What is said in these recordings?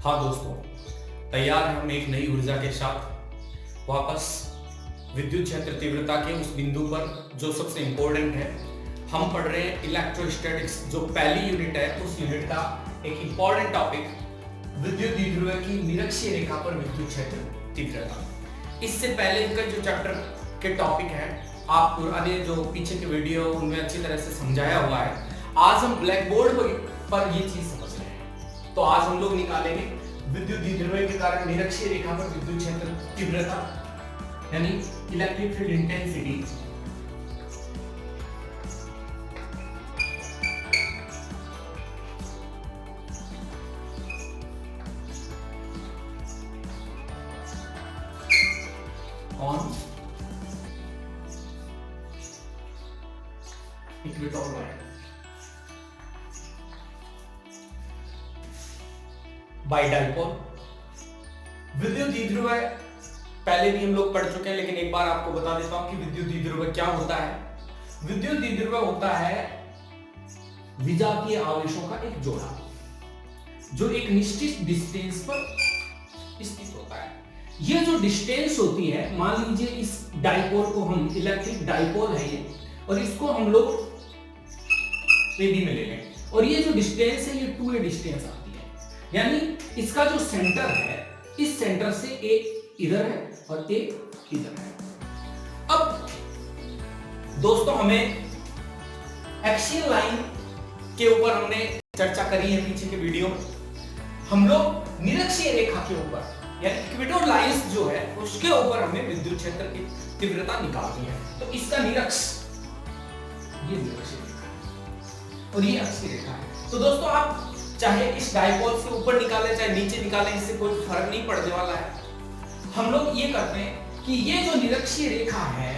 हाँ दोस्तों, तैयार हैं हम एक नई ऊर्जा के साथ वापस विद्युत क्षेत्र तीव्रता के उस बिंदु पर जो सबसे इंपॉर्टेंट है। हम पढ़ रहे हैं इलेक्ट्रोस्टैटिक्स, जो पहली यूनिट है उस यूनिट का एक इंपॉर्टेंट टॉपिक विद्युत द्विध्रुव की निरक्षीय रेखा पर विद्युत क्षेत्र तीव्रता। इससे पहले का जो चैप्टर के टॉपिक है आप पुराने जो पीछे के वीडियो उनमें अच्छी तरह से समझाया हुआ है। आज हम ब्लैक बोर्ड पर ये चीज समझ रहे हैं। तो आज हम लोग निकालेंगे विद्युत द्विध्रुव के कारण निरक्षीय रेखा पर विद्युत क्षेत्र तीव्रता यानी electric field intensity. On equator line by dipole. विद्युत द्विध्रुव पहले भी हम लोग पढ़ चुके हैं, लेकिन एक बार आपको बता देता हूं कि विद्युत द्विध्रुव क्या होता है। विद्युत द्विध्रुव होता है विजातीय आवेशों का एक जोड़ा जो एक निश्चित डिस्टेंस पर स्थित होता है। ये जो डिस्टेंस होती है, मान लीजिए इस डाइपोल को हम इलेक्ट्रिक डाइपोल है ये, और इसको हम लोग AB में ले लें, और ये जो डिस्टेंस है ये 2A डिस्टेंस आती है। यानी इसका जो सेंटर है, इस सेंटर से A इधर है और A इधर है। अब दोस्तों हमें एक्सियल लाइन के ऊपर हमने चर्चा करी है पीछे के वीडियो में। हम लोग निरक्षीय रेखा के ऊपर यानी इक्वेटर लाइंस जो है उसके ऊपर हमें विद्युत क्षेत्र की तीव्रता निकालनी है। तो इसका निरक्ष ये निरक्षीय रेखा है और ये अक्षीय रेखा है। तो दोस्तों आप चाहे इस डाइपोल से ऊपर निकालें चाहे नीचे निकालें, इससे कोई फर्क नहीं पड़ने वाला है। हम लोग ये करते हैं कि ये जो निरक्षीय रेखा है,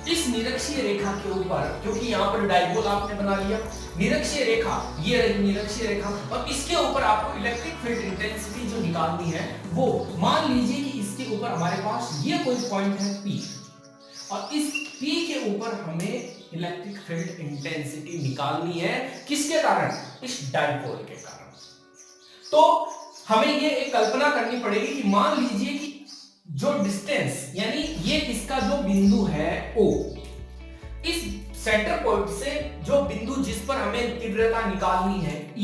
इस निरक्षीय रेखा के ऊपर, क्योंकि यहाँ पर डाइपोल आपने बना लिया, निरक्षीय रेखा ये रही निरक्षीय रेखा, और इसके ऊपर आपको इलेक्ट्रिक फील्ड इंटेंसिटी जो निकालनी है वो मान लीजिए कि इसके ऊपर हमारे पास ये कोई पॉइंट है P, और इस P के ऊपर हमें इलेक्ट्रिक फील्ड इंटेंसिटी निकालनी है। किसके कारण? इस डाइपोल के कारण। तो हमें ये एक कल्पना करनी पड़ेगी कि मान लीजिए कि जो डिस्टेंस यानी ये इसका जो बिंदु है O, इस सेंटर पॉइंट से जो बिंदु जिस पर हमें तीव्रता निकालनी है E,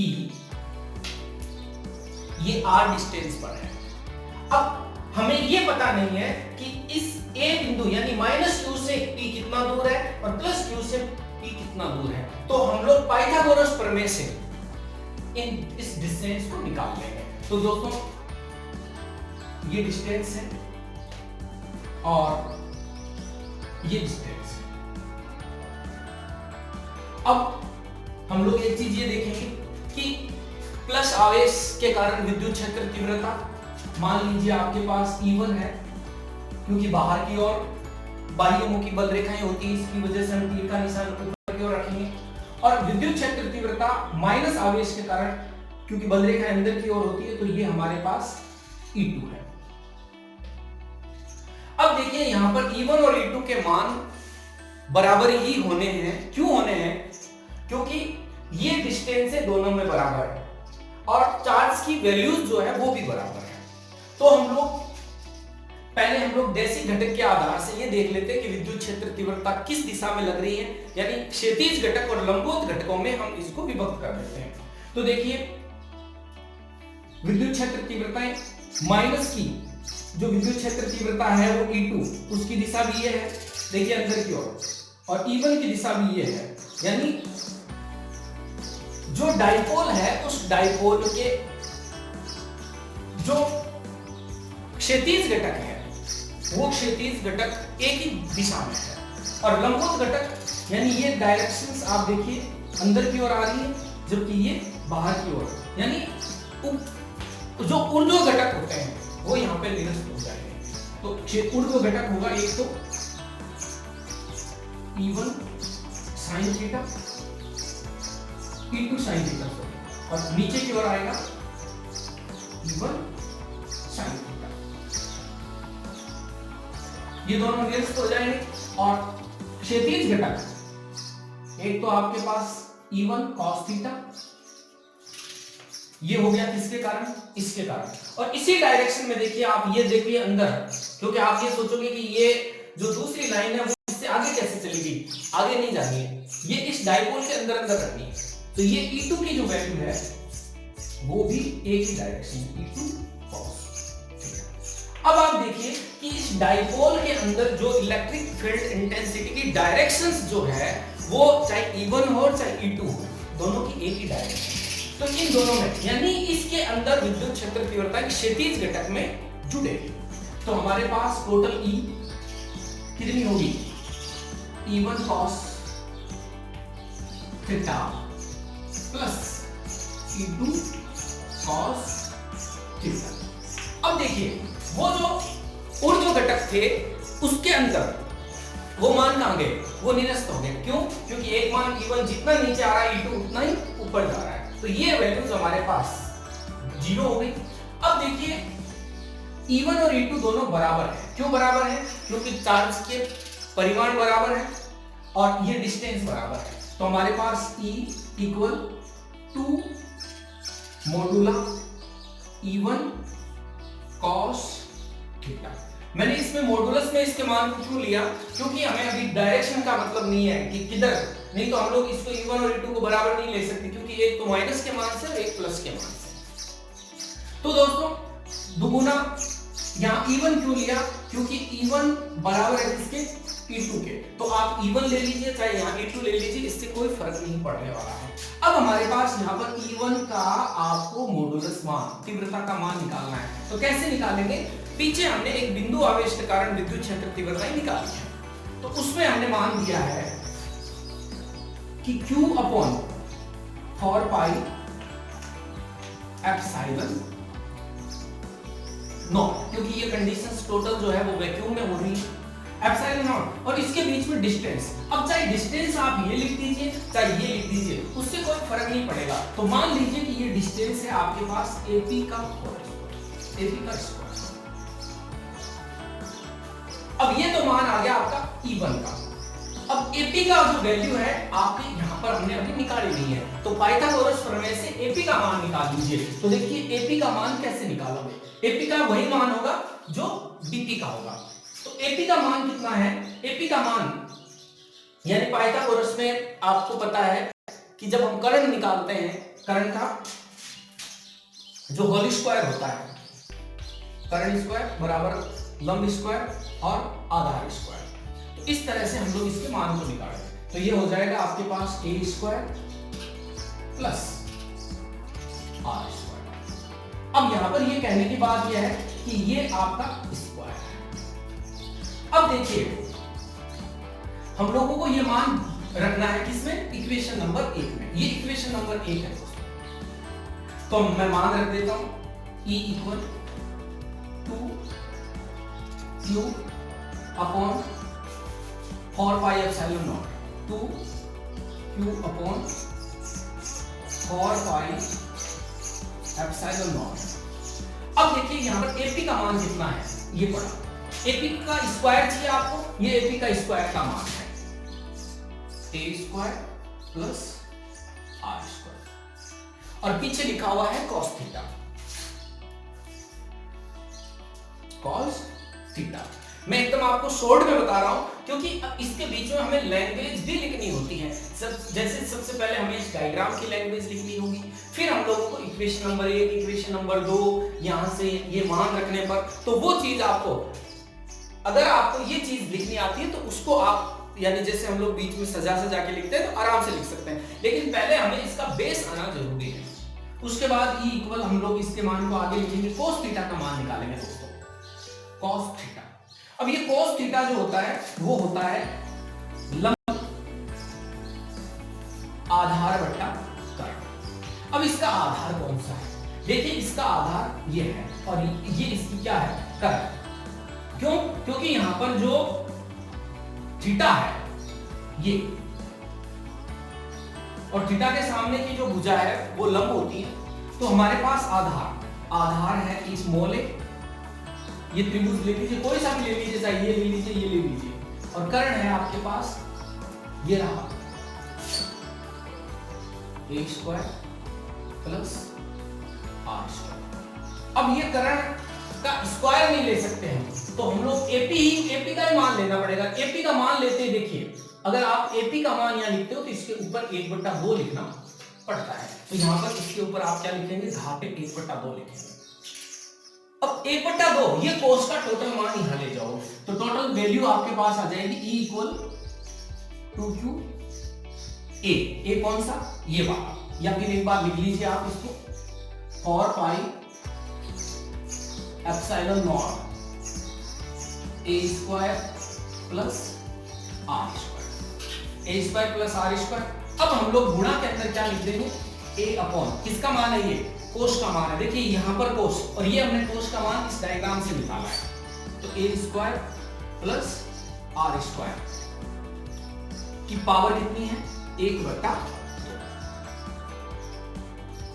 ये R डिस्टेंस पर है। अब हमें ये पता नहीं है कि इस A बिंदु यानी -Q से P कितना दूर है और +Q से P कितना दूर है। तो हम लोग पाइथागोरस प्रमेय से इस डिस्टेंस को निकाल लेंगे। तो दोस्तों ये डिस्टेंस है और ये डिस्टेंस है। अब हम लोग एक चीज ये देखेंगे कि प्लस आवेश के कारण विद्युत क्षेत्र तीव्रता, मान लीजिए आपके पास E1 है, क्योंकि बाहर की ओर बाह्यमुखी बल रेखाएं होती हैं, इसकी वजह से हम तीर का निशान ऊपर की ओर रखेंगे। और विद्युत क्षेत्र तीव्रता माइनस आवेश के कारण, क्योंकि बल रेखाएं अंदर की ओर होती है, तो ये हमारे पास E2 है। अब देखिए यहां पर E1 और E2 के मान बराबर ही होने हैं। क्यों होने हैं? क्योंकि ये डिस्टेंस है दोनों में बराबर है और चार्ज की वैल्यूज जो है वो भी बराबर है। तो हम लोग देसी घटक के आधार से ये देख लेते हैं कि विद्युत क्षेत्र तीव्रता किस दिशा में लग रही है, यानी क्षैतिज घटक और लंबवत घटकों में हम इसको विभक्त कर देते हैं। तो देखिए विद्युत क्षेत्र तीव्रताएं माइनस की जो विद्युत क्षेत्र तीव्रता है वो E2, उसकी दिशा भी ये है, देखिए अंदर की ओर, और E1 की दिशा भी ये है। यानी जो डाइपोल है उस डाइपोल के जो क्षैतिज घटक है वो क्षैतिज घटक एक ही दिशा में है, और लंबवत घटक यानी ये डायरेक्शंस आप देखिए अंदर की ओर आ रही है जबकि ये बाहर की ओर, यानी जो ऊर्ध्व घटक होते हैं वो यहाँ पे निरस्त हो जाएंगे। तो ऊर्ध्व घटक होगा एक तो E1 sin theta, E2 sin theta, और नीचे की ओर आएगा E1 sin थीटा। ये दोनों निरस्त हो जाएंगे। और क्षैतिज घटक एक तो आपके पास E1 cos थीटा ये हो गया किसके कारण, इसके कारण। और इसी डायरेक्शन में देखिए आप ये देखिए अंदर, क्योंकि आप ये सोचोगे कि ये जो दूसरी लाइन है वो इससे आगे कैसे चलेगी, आगे नहीं जानी है, ये इस डायपोल के अंदर अंदर रखनी है। तो ये E2 की जो वैल्यू है वो भी एक ही डायरेक्शन E2 cos। अब आप देखिए कि इस डायपोल के अंदर जो इलेक्ट्रिक फील्ड इंटेंसिटी की डायरेक्शंस जो है वो चाहे E1 हो चाहे E2 हो, दोनों की एक ही डायरेक्शन। तो इन दोनों में यानी इसके अंदर विद्युत क्षेत्र तीव्रता की क्षैतिज घटक में जुड़ेगी। तो हमारे पास टोटल E कितनी होगी, E1 cos theta plus E2 cos theta. अब देखिए वो जो ऊर्ध्व घटक थे उसके अंदर वो मान कहां गए, वो निरस्त हो गए। क्यों, क्योंकि एक मान E1 जितना नीचे आ रहा है E2 उतना ही ऊपर जा रहा है, तो ये वैल्यूज हमारे पास 0 हो गई। अब देखिए E1 और E2 दोनों बराबर है। क्यों बराबर है, क्योंकि चार्ज के परिमाण बराबर है और ये डिस्टेंस बराबर है। तो हमारे पास E equal to modulo E1 cos थीटा। मैंने इसमें मॉडुलस में इसके मान को क्यों लिया, क्योंकि हमें अभी डायरेक्शन का मतलब नहीं है कि किधर, नहीं तो हम लोग इसको E1 और E2 को बराबर नहीं ले सकते, क्योंकि एक तो माइनस के मान से और एक प्लस के मान से। तो दोस्तों दुगुना यहाँ E1 क्यों लिया, क्योंकि E1 बराबर है किसके, E2 के। तो आप E1 ले लीजिए चाहे यहाँ E2 ले लीजिए, इससे कोई फर्क नहीं पड़ने वाला है। अब हमारे पास यहाँ पर E1 का आपको मॉडुलस मान, तीव्रता का मान निकालना है। तो कैसे निकालेंगे, पीछे हमने एक बिंदु आवेश के कारण विद्युत क्षेत्र तीव्रता निकाली है, तो उसमें हमने मान दिया है कि Q upon 4 pi epsilon not, क्योंकि ये कंडीशंस टोटल जो है वो वैक्यूम में हो रही है, एप्सिलॉन नॉट और इसके बीच में डिस्टेंस। अब चाहे डिस्टेंस आप ये लिख दीजिए चाहे ये लिख दीजिए, उससे कोई फर्क नहीं पड़ेगा। तो मान लीजिए कि ये डिस्टेंस है आपके पास AP का स्क्वायर। अब ये तो मान आ गया आपका E1 का। अब AP का जो वैल्यू है आपके यहाँ पर हमने अभी निकाली नहीं है, तो पाइथागोरस प्रमेय से AP का मान निकाल लीजिए। तो देखिए AP का मान कैसे निकालोगे, AP का वही मान होगा जो DP का होगा। तो AP का मान कितना है, AP का मान यानी पाइथागोरस में आपको पता है कि जब हम करंट निकालते हैं, करंट का जो होल स्क्वायर होता है, करंट स्क्वायर बराबर लंब स्क्वायर और आधार स्क्वायर। तो इस तरह से हम लोग इसके मान को निकालेंगे। तो ये हो जाएगा आपके पास A square plus R square. अब यहां पर ये कहने की बात यह है कि ये आपका स्क्वायर है। अब देखिए हम लोगों को ये मान रखना है किसमें, इक्वेशन नंबर 1 में। ये इक्वेशन नंबर 1 है, तो मैं मान रख देता हूं E equal to Q upon 4 pi epsilon naught, 2 Q upon 4 pi epsilon naught. अब देखिए यहां पर AP का मान कितना है, ये पढ़ा, AP का स्क्वायर चाहिए आपको, ये AP का स्क्वायर का मान है A square plus R square और पीछे लिखा हुआ है cos थीटा, cos थीटा। मैं एकदम आपको शॉर्ट में बता रहा हूं क्योंकि इसके बीच में हमें लैंग्वेज भी लिखनी होती है। जैसे सबसे पहले हमें इस डायग्राम की लैंग्वेज लिखनी होगी, फिर हम लोगों को इक्वेशन नंबर 1, इक्वेशन नंबर 2, यहां से ये मान रखने पर, तो वो चीज आपको, अगर आपको ये चीज लिखनी आती है तो उसको आप यानी जैसे हम लोग बीच में सजा के लिखते हैं तो आराम से लिख सकते हैं, लेकिन पहले हमें इसका बेस आना जरूरी है। उसके बाद E इक्वल हम लोग इसके मान को आगे लिखेंगे, cos थीटा का मान निकालेंगे दोस्तों, cos थीटा। अब ये cos थीटा जो होता है वो होता है लंब आधार बटा कर्ण। अब इसका आधार कौन सा है, देखिए इसका आधार ये है और ये इसकी क्या है, कर्ण। क्यों, क्योंकि यहां पर जो थीटा है ये, और थीटा के सामने की जो भुजा है वो लंब होती है। तो हमारे पास आधार है स्मॉल a, ये त्रिभुज ले लीजिए, कोई सा भी ले लीजिए, चाहे ये ले लीजिए, ये ले लीजिए, और कर्ण है आपके पास ये रहा A square plus R square. अब ये करंट का स्क्वायर नहीं ले सकते हैं, तो हम लोग एपी का ही मान लेना पड़ेगा। एपी का मान लेते हैं, देखिए अगर आप एपी का मान यहाँ लिखते हो तो इसके ऊपर 1/2 लिखना पड़ता है, तो यहाँ पर इसके ऊपर आप क्या लिखेंगे, घाते 1/2 लिखेंगे। अब 1/2 ये कोस का टोटल मान यहाँ ले जाओ, तो टोटल वैल्यू आपके पास आ जाएगी E इक्वल 2Q ए कौन सा, ये वाला, या फिर एक बार लिख लीजिए आप इसको 4 pi epsilon naught A square plus R square, A square plus R square. अब हम लोग गुणा के अंदर क्या लिख देंगे, ए अपॉन किसका मान है, ये कोस का मान है। देखिए यहां पर कोस, और ये हमने कोस का मान इस डायग्राम से निकाला है, तो ए स्क्वायर प्लस आर स्क्वायर की पावर कितनी है, 1/2।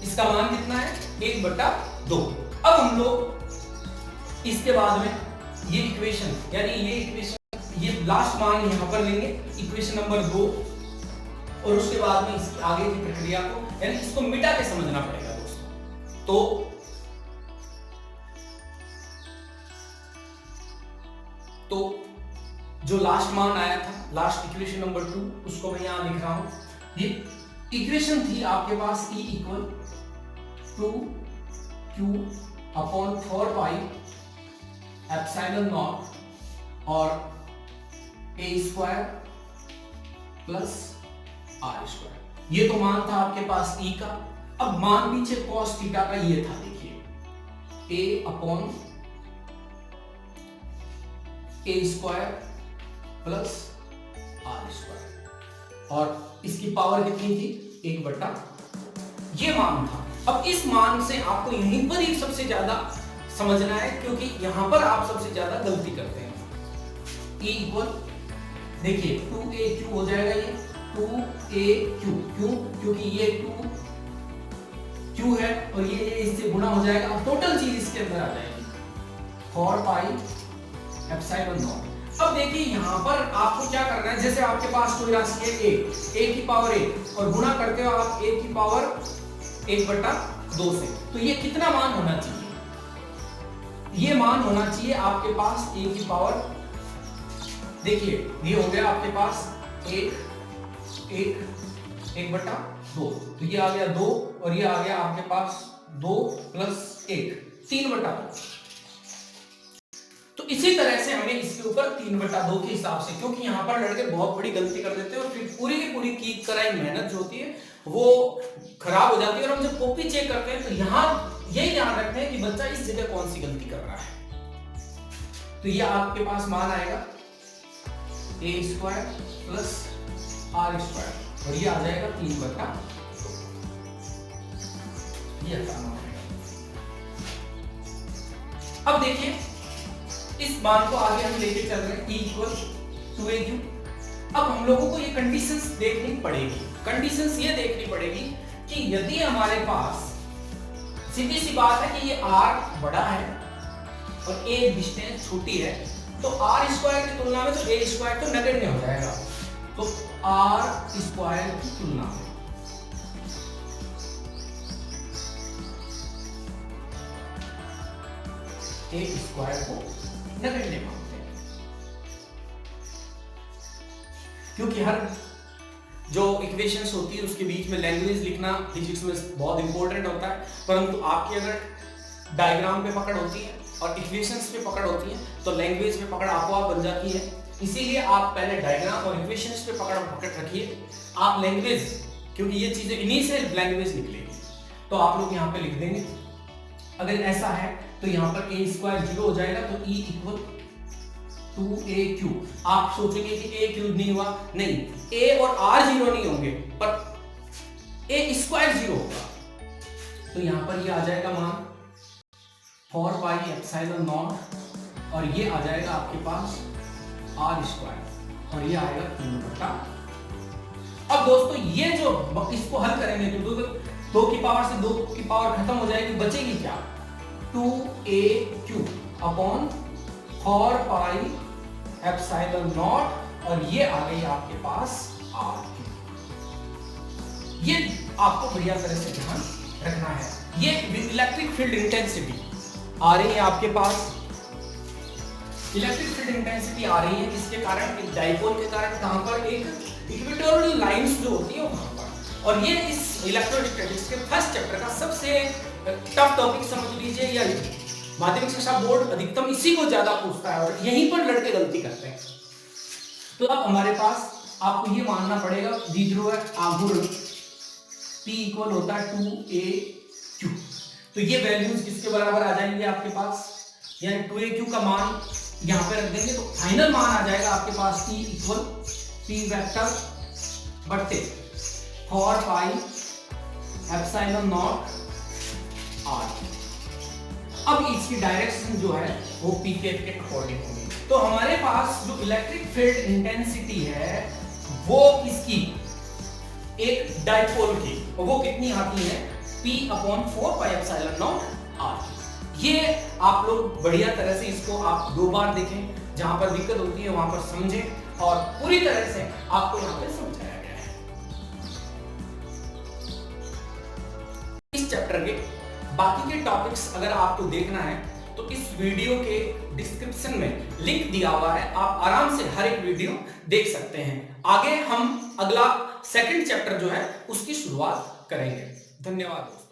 इसका मान कितना है, 1/2। अब हम लोग इसके बाद में ये इक्वेशन, यानी ये इक्वेशन, ये लास्ट मान यहां पर लेंगे, इक्वेशन नंबर 2, और उसके बाद में इसकी आगे की प्रक्रिया को, यानी इसको मिटा के समझना पड़ेगा दोस्तों। तो जो लास्ट मान आया था, लास्ट इक्वेशन नंबर 2, उसको मैं यहां लिख रहा हूं। ये इक्वेशन थी आपके पास E equal 2Q upon 4 pi epsilon not और ए स्क्वायर प्लस आर स्क्वायर, ये तो मान था आपके पास E का। अब मान पीछे cos थीटा का ये था, देखिए A upon A square plus R square, और इसकी पावर कितनी थी, 1/, ये मान था। अब इस मान से आपको यहीं पर ही सबसे ज्यादा समझना है, क्योंकि यहां पर आप सबसे ज्यादा गलती करते हैं। E इक्वल, देखिए 2AQ हो जाएगा, ये 2AQ, क्यों, क्योंकि ये 2Q है और ये इससे गुणा हो जाएगा। अब टोटल चीज इसके अंदर आ जाएगी 4 पाई एप्सिलॉन नॉट। अब देखिए यहां पर आपको क्या करना है, जैसे आपके पास कोई राशि है a की पावर a, और गुणा करते हो आप a की पावर 1/2 से, तो ये कितना मान होना चाहिए, ये मान होना चाहिए आपके पास a की पावर, देखिए ये हो गया आपके पास 1/2, तो ये आ गया 2, और ये आ गया आपके पास 2 + 1, 3/2। तो इसी तरह से हमें इसके ऊपर 3/2 के हिसाब से, क्योंकि यहाँ पर लड़के बहुत बड़ी गलती कर देते हैं और फिर पूरी की पूरी की कराई मेहनत जो होती है वो खराब हो जाती है। और हम जब कॉपी चेक करते हैं तो यहाँ यही ध्यान रखते हैं कि बच्चा इस जगह कौन सी गलती कर रहा है। तो ये आपके पास मान आएगा ए स्क्वायर प्लस आर स्क्वायर, और ये आ जाएगा 3/2, ये मान आएगा। अब देखिए इस मान को आगे हम लेके चल रहे हैं, E इक्वल 2AQ। अब हम लोगों को ये कंडीशंस देखनी पड़ेगी, कंडीशंस ये देखनी पड़ेगी कि यदि हमारे पास, सीधी सी बात है कि ये R बड़ा है और A डिस्टेंस छोटी है, तो R स्क्वायर की तुलना में तो A स्क्वायर तो नगण्य हो जाएगा, तो R स्क्वायर की तुलना में A स्क्वायर को नगण्य मानते हैं, क्योंकि हर जो इक्वेशंस होती है उसके बीच में लैंग्वेज लिखना फिजिक्स में बहुत इंपॉर्टेंट होता है, परंतु आपकी अगर डायग्राम पे पकड़ होती है और इक्वेशंस पे पकड़ होती है तो लैंग्वेज पे पकड़ आपको आप बन जाती है। इसीलिए आप पहले डायग्राम और इक्वेशंस पे पकड़ रखिए, आप लैंग्वेज, क्योंकि ये चीजें इन्हीं से लैंग्वेज निकलेगी। तो आप लोग यहाँ पे लिख देंगे, अगर ऐसा है तो यहाँ पर a स्क्वायर 0 हो जाएगा, तो E इक्वल 2AQ। आप सोचेंगे कि a क्यूब नहीं हुआ, नहीं, a और r 0 नहीं होंगे पर a स्क्वायर 0 होगा, तो यहाँ पर ये आ जाएगा मान 4 पाई एप्सिलॉन नॉट, और ये आ जाएगा आपके पास r स्क्वायर, और ये आएगा 3/। अब दोस्तों ये जो इसको हल करेंगे तो 2 की पावर से 2 की पावर खत्म हो जाएगी, बचेगी क्या, 2AQ upon 4 pi epsilon not, और ये आ गई आपके पास R। ये आपको बढ़िया तरह से ध्यान रखना है। ये इलेक्ट्रिक फील्ड इंटेंसिटी आ रही है आपके पास, इलेक्ट्रिक फील्ड इंटेंसिटी आ रही है किसके कारण, एक डाइपोल के कारण, कहां पर, एक इक्वेटोरियल लाइंस जो होती है वहां पर। और ये इस इलेक्ट्रोस्टैटिक्स के फर्स्ट चैप्टर का सबसे टफ टॉपिक समझ लीजिए, या माध्यमिक शिक्षा बोर्ड अधिकतम इसी को ज्यादा पूछता है और यहीं पर लड़के गलती करते हैं। तो अब हमारे पास आपको ये मानना पड़ेगा द्विध्रुव आघूर्ण P इक्वल होता है 2AQ। तो ये वैल्यूज किसके बराबर आ जाएंगे आपके पास, यानी 2AQ का मान यहां पे रख देंगे तो फाइनल मान आ जाएगा आपके पास P इक्वल P वेक्टर बट्टे 4 पाई एप्सिलॉन नॉट R। अब इसकी डायरेक्शन जो है वो P के अकॉर्डिंग होगी। तो हमारे पास जो इलेक्ट्रिक फील्ड इंटेंसिटी है वो किसकी, एक डाइपोल की, और वो कितनी आती है P/4 pi epsilon not R। ये आप लोग बढ़िया तरह से इसको आप 2 बार देखें, जहां पर दिक्कत होती है वहां पर समझें, और पूरी तरह से आपको यहां पे समझाया गया है। इस चैप्टर के बाकी के टॉपिक्स अगर आपको देखना है तो इस वीडियो के डिस्क्रिप्शन में लिंक दिया हुआ है, आप आराम से हर एक वीडियो देख सकते हैं। आगे हम अगला सेकंड चैप्टर जो है उसकी शुरुआत करेंगे। धन्यवाद।